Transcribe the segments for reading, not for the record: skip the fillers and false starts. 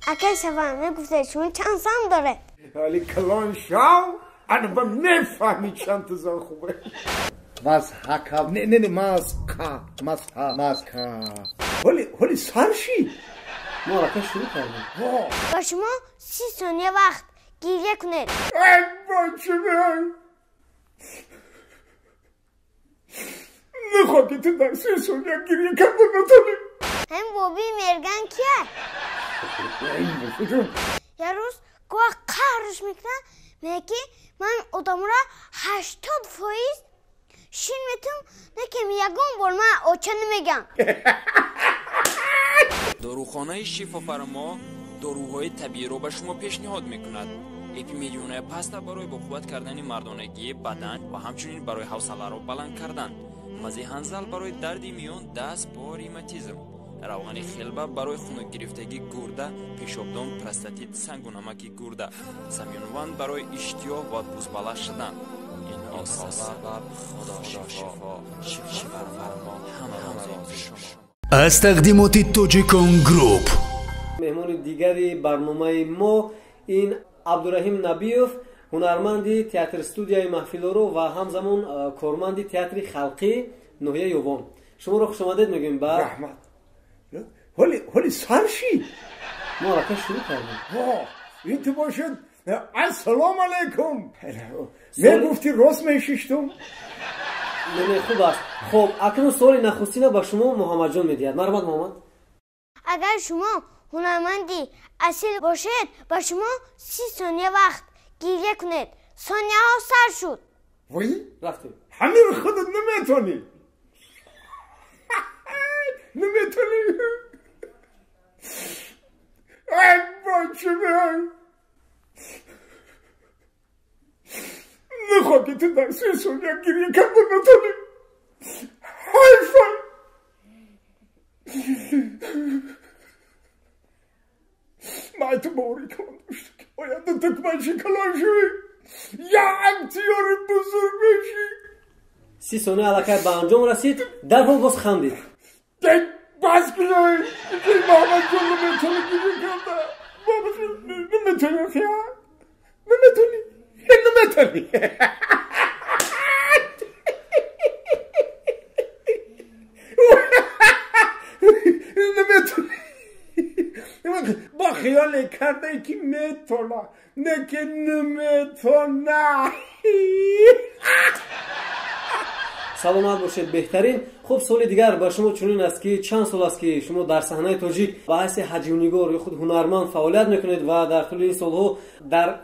اگه شفاهمه گفته شما چند سال داره؟ ولی کلان شاو انا با نفهمی چند تا زن خوبه مزحکه نه مزکا ولی سرشی ما رکه شروع کردیم با شما 30 ثانیه وقت گریه کنید. ای بچه من نخواه که تو در 3 ثانیه گریه کن نتونی. هم بابی مرگن کیه؟ یه روز گوه قهرش میکنه میگه که من ادامه را 80% شین میتونم نکم یکم بول من اوچه نمیگم. داروخانه شفافرما داروهای طبیعی را به شما پیشنهاد میکند. اپیمیلیون پاستا برای بقوت کردن مردانگی بدن و همچنین برای حوصله را بلند کردن. مزه هنزل برای درد میان دست با ریماتیزم. روغن خلبه برای خون گرفتگی گرده، پیشابدان، پروستاتیت، سنگ و نمک گرده، سمیانوان برای اشتیاق و بزباله شدن. اینها سبب خدا شفافرما همه شما. از تقدیمات توجیکان گروپ مهمان دیگری برنامه ما این عبدالرحیم نبیوف هنرمندی تئاتر استودیوی محفلورو و همزمان کارمندی تئاتر خلقی ناحیه یوان. شما رو خوش آمدید میگیم. با رحمت ولی سرشی ما رکه شروع کردیم این تو باشد. السلام علیکم میگفتی راست میشیشتم. نه خوب است. خب اکنون سوال نخستین با شما محمد جان میدید. مرحبا محمد. اگر شما هنرمندی اصیل باشید با شما 30 ثانیه وقت گریه کنید. ثانیه ها سر شد. وای رفتیم. همین خودت نمیتونی. نمیتونی. ای بچه من نخواه که تو در 3 ثانیه گریه کن نتونی. حیفه من تو باوری کلان داشته که باید تکمنشی کلان شوی یا امتیار بزرگ بشی. 30 ثانیه علاقه به انجام رسید. در حال باز خندید. بس کنای که محمد جان نمیتونی گیری کرده. نمیتونی خیال نمیتونی. با خیال کرده که میتونه نه که نمیتونه. سلامت باشید بهترین. خب سوال دیگر با شما چنین است که چند سال است که شما در صحنه تاجیک با حیث حجیم‌نگار یا خود هنرمند فعالیت میکنید و در طول این سالها در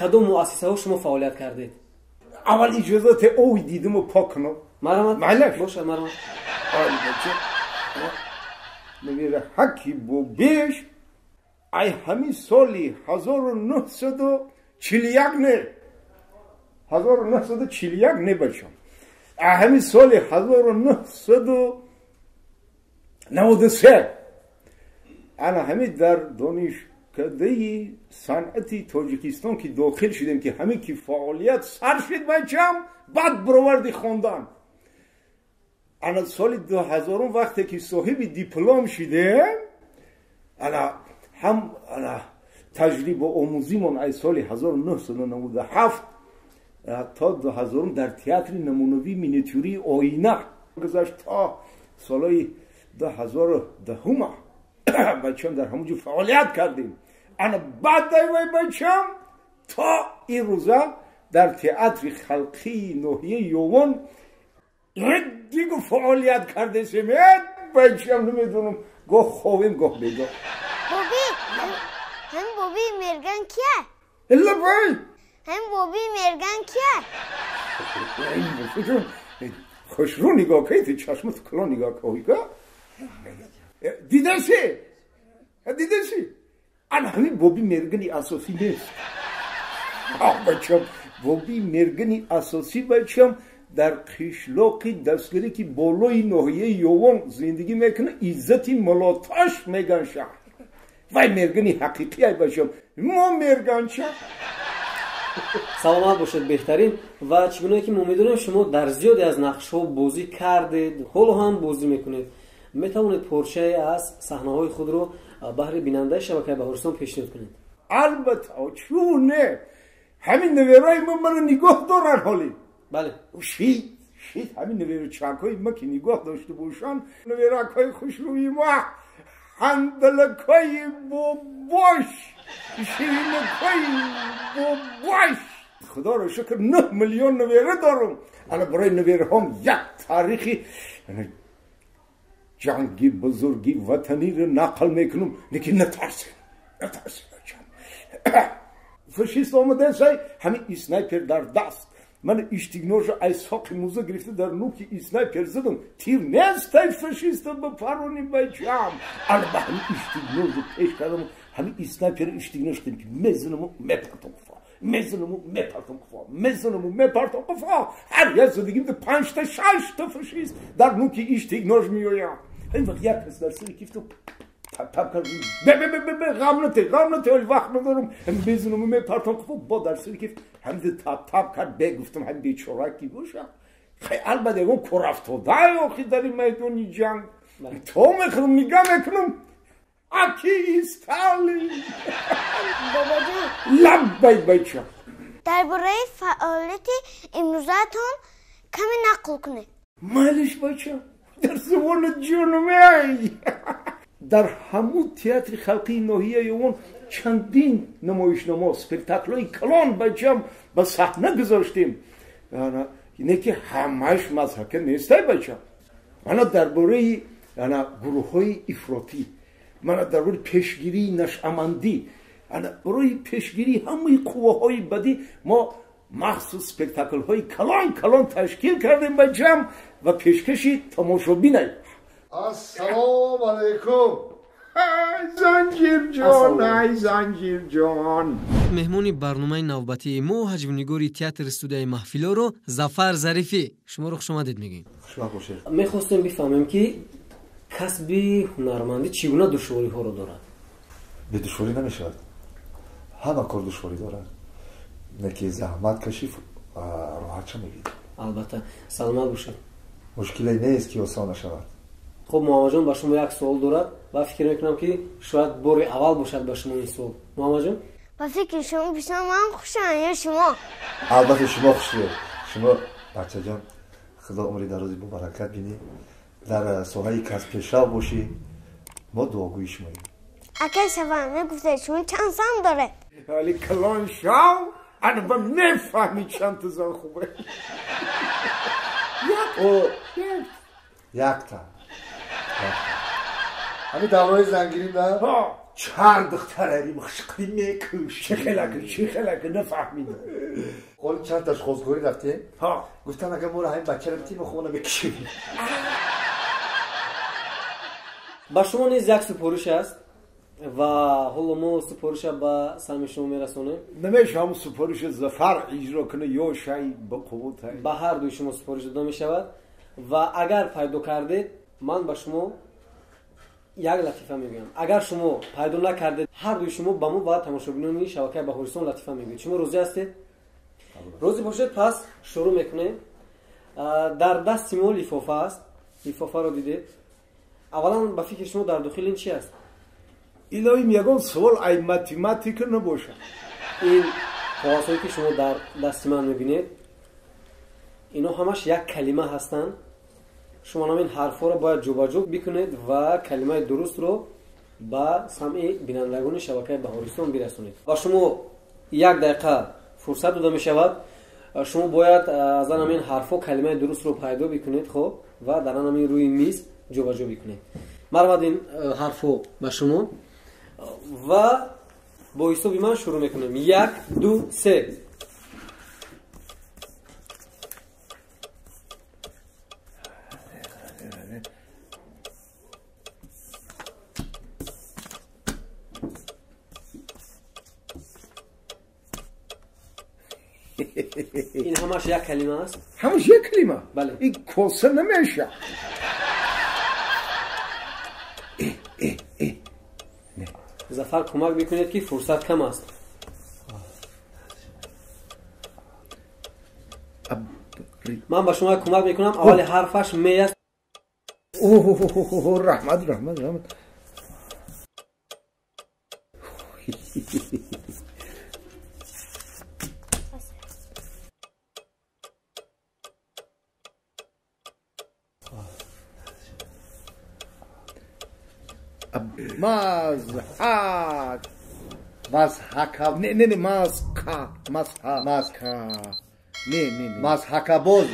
کدام مؤسسه ها شما فعالیت کردید؟ اول اجازت اوی دیدم و پاک کنم. مرحمت معلش باشه مرحمت. آلی بچه نمیره حکی بو بیش ای همین سالی 1941 نه 1941 نه بچم همین سالی 1993 انا همین در دانشکده صنعتی تاجیکستان که داخل شدیم که همین که فعالیت سر شد بچم بعد برآوردی خواندن. انا سال 2000 وقتی که صاحب دیپلم شدیم انا هم تجربه آموزیمون از سال 1997 تا 2000 در تئاتر نمونوی مینیاتوری آینه گذشت تا سالای 2010 بچم در همونجا فعالیت کردیم. انا بعد دایوی بچم تا این روزا در تئاتر خلقی ناحیه یوان دیگه فعالیت کرده سمید بچم نمیدونم گاه خوابیم گاه بیدار. بابی هم بابی مرگن کیه؟ الا بای هم بابی مرگن کیه؟ خوش رو نگاه که تو چشمت کلا نگاه که دیده شی انا همین بابی مرگنی اساسی نیست. بچم بابی مرگنی اساسی بچم در قشلاقی دستگیری که بالای ناحیه یوان زندگی میکنه عزتی ملاتش میگن شهر وای مرگنی حقیقی ای باشم ما مرگن شهر. سلامت باشید بهترین. و چگونه که ما میدونیم شما در زیادی از نقش ها بازی کردید حالا هم بازی میکنید. میتوانید پورشه از صحنه‌های خود رو بهر بیننده شبکه بهارستان پیشنهاد کنید؟ البته چونه همین نویرای من نگاه دارن حالی بله. شید همین نویر چاکای ما که نگاه داشته باشن نویرکای خوشروی ما هندلکای باباش شیرینکای باباش خدا رو شکر 9 میلیون نویره دارم. انا برای نویره هم یک تاریخی جنگی بزرگی وطنی رو نقل میکنم لیکن نترسیم فاشیست آمده سای همین اسنایپر در دست من اشتیگنوش ایسحاق موزه گرفته در نوک اسنایپر زدم تیر نیست تای فاشیست بپرونی بچم انا به همین اشتیگنوش پیش کردم همین اسنایپر اشتیگنوش کردم که میزنمو میپرتم کفا هر یه زدگیم ده 5 تا 6 تا فاشیست در نوک اشتیگنوش میویم این وقت یک کس در سری کیف تو تپ کردم غم نته ولی وقت ندارم هم بزنم میپرتم کفا با در سری کیف هم ده تپ کرد بگفتم هم بیچارکی باشم خیلی البته اون کرافتاده آخی در این میدونی جنگ تو میکنم نگاه میکنم اکی استالین بابا جون لبای بچه درباره فعالیت امروزتون کمی نقل کنه. مالش بچه در زبان جنوبی در همون تئاتر خلقی ناحیه اون چندین نمایشنامه اسپکتاکل‌های کلان بچم به صحنه گذاشتیم. اینه که همش مضحکه نیسته بچه. من درباره گروه‌های افراطی، من درباره پیشگیری نشأمندی، برای پیشگیری همه قوه‌های بدی ما مخصوص اسپکتاکل‌های کلان تشکیل کردیم به جمع و پیشکشی تماشابینای. السلام علیکم. زنجیر جان مهمونی برنامه نوبتی ما حجم‌نگاری تئاتر استودیوی محفلو رو ظفر ظریفی شما رو خوش آمدید میگیم. خوشبخت باشید. می‌خواستیم بفهمیم که کسب هنرمندی چگونه دشواری‌ها رو دارد؟ به دشواری نمیشود. همه کار دشواری دارد. نکی زحمت کشی راحت چه میگید؟ البته سلامت باشید. مشکلی نیست که آسان نشود. خب محمد جان با شما یک سوال دارد و فکر میکنم که شاید بار اول باشد با شما این سوال. محمد جان با فکر شما بیشتر من خوشم یا شما؟ البته شما خوشیه. شما بچه جان خدا عمری درازی با برکت بینی در ساحه کسب پیشرو باشی ما دعاگوی شما ایم. اگه شفا میگفته شما چند سم داره؟ ولی کلان شاو انا با نفهمی چند تا زن خوبه یک تا همین دعوای زنگیری نه؟ چند دختره مخشقی میکوش چه خلقه نفهمیدم قول چند تاش خوزگوری رفتیم؟ ها گفتن اگه ما رو همین بچه رو بتیم خونه بکشیم. با شما نیز یک سپارش است و حالا ما سپارش با سهم شما میرسونیم. نمیشه همون سپارش ظفر اجرا کنه یا شای با قوت های با هر دوی شما سپارش داده می شود و اگر پیدا کردید من با شما یک لطیفه میگم. اگر شما پیدا نکردید هر دوی شما با ما و تماشابینان شبکه بهارستان لطیفه میگید. شما روزی هستید؟ روزی باشید. پس شروع میکنیم. در دست ما لیفافه است. لیفافه رو دیدید؟ اولا با فکر شما در داخل این چی است؟ اینایی میگن سوال ای ماتماتیک نباشه. این کاغذهایی که شما در دست من میبینید اینا همش یک کلمه هستند. شما همین حرفا رو باید جوباجو بکنید و کلمه درست رو با سمع بینندگان شبکه بهارستان برسونید. و شما 1 دقیقه فرصت داده می شود. شما باید از همین حرفا کلمه درست رو پیدا بکنید خب و در همین روی میز جوباجو بکنید. مرد این حرفو با شما و با حساب من شروع میکنم. 1 2 3. این همش یک کلمه است. همش یک کلمه؟ بله. این کوسه نمیشه. ظفر کمک بکنید که فرصت کم است. من با شما کمک میکنم. اول حرفش می است. رحمت رحمت رحمت مزحک نه مزحکا نه مزحکباز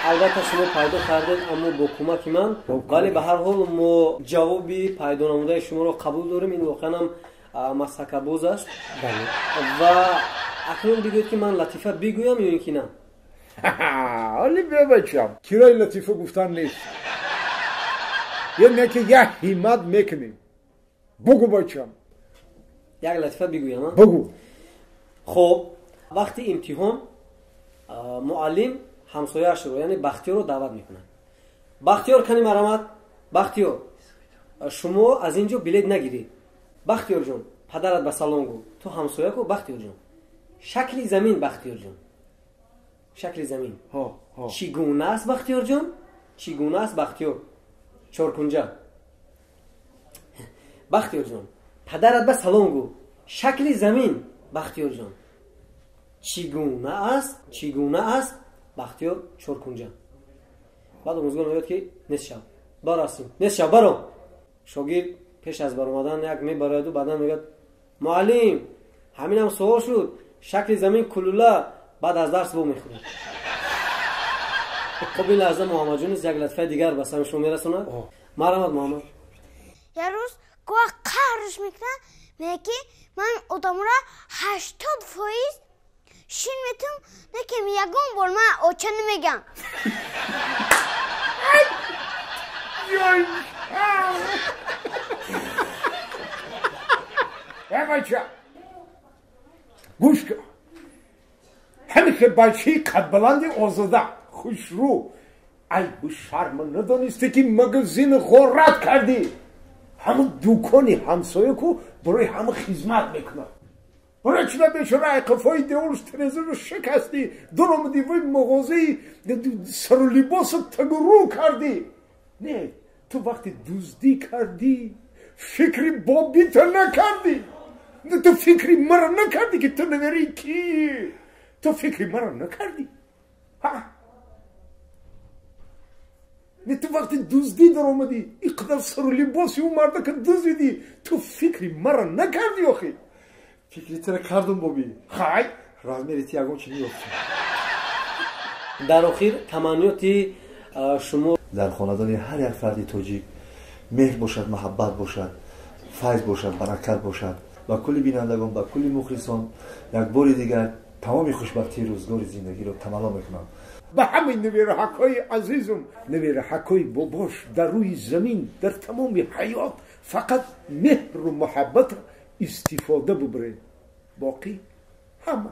البته شما پیدا کردید اما با کمک من، ولی به هر حال ما جوابی پیدا نموده شما رو قبول داریم. این واقعا هم مزحکباز است. و اکنون بگوید که من لطیفه بگویم یا اینکه نه؟ حالی ببچم کرای لطیفه گفتن نیست، یعنی که یه همت میکنیم. بگو بچم. یک لطیفه بگویم. بگو. خب وقتی امتحان معلم همسایه‌اش رو یعنی بختیار رو دعوت میکنه. بختیار کنی مرامت، بختیار شما از اینجا بلیت نگیری. بختیار جون پدرت به سلام گو، تو همسایه کو. بختیار جون شکل زمین، بختیار جون شکل زمین چگونه است بختیار جون؟ چگونه است بختیار؟ چارکنجه. بختیار جون پدرت به سلام گو، شکل زمین، بختیار جون چگونه است بختیار؟ چارکنجه. بعد آموزگار میگوید که نصف شب براسیم، نصف شب برو. شاگرد پیش از برآمدن یک میبرد و بعدا میگه معلم همین هم سوال شد، شکل زمین کلوله. بعد از درس بو میخوره. خب این لحظه محمد جون یک لطفه دیگر به سمع شما میرسونه. مرحمت محمد. یه روز گوه قهرش میکنه، میگه که من ادامه را 80% شین میتونم نکم یکم بار من اوچه نمیگم. بچه گوش کن، همیشه بچه قد بلند آزاده خوش رو، ای بو شرم ندانستی که مگزین غارت کردی. همه دوکانی همسایه کو برای همه خدمت میکنه. برای چی بیچاره قفای دیولش تریزه رو شکستی، درام دیوی مغازه سر و لباس تگرو کردی. نه تو وقتی دزدی کردی فکری بابی تو نکردی. نه تو فکری مرا نکردی که تو نگری کی. تو فکری مرا نکردی. نه تو وقتی دزدی در آمدی اینقدر سر و لباسی اون مرده که دزدیدی، تو فکری مرا نکردی آخی. فکری تره کردم بابی. خای رازمیریتی یکم چی نیفتیم. در آخر تمنیاتی شما در خاندان هر یک فردی تاجیک مهر باشد، محبت باشد، فیض باشد، برکت باشد. با کلی بینندگان، با کلی مخلصان یک بار دیگر تمام خوشبختی روزگار زندگی رو تمنا میکنم. به همین نویر حقای عزیزم، نویر حقای باباش در روی زمین در تمام حیات فقط مهر و محبت استفاده ببره، باقی همه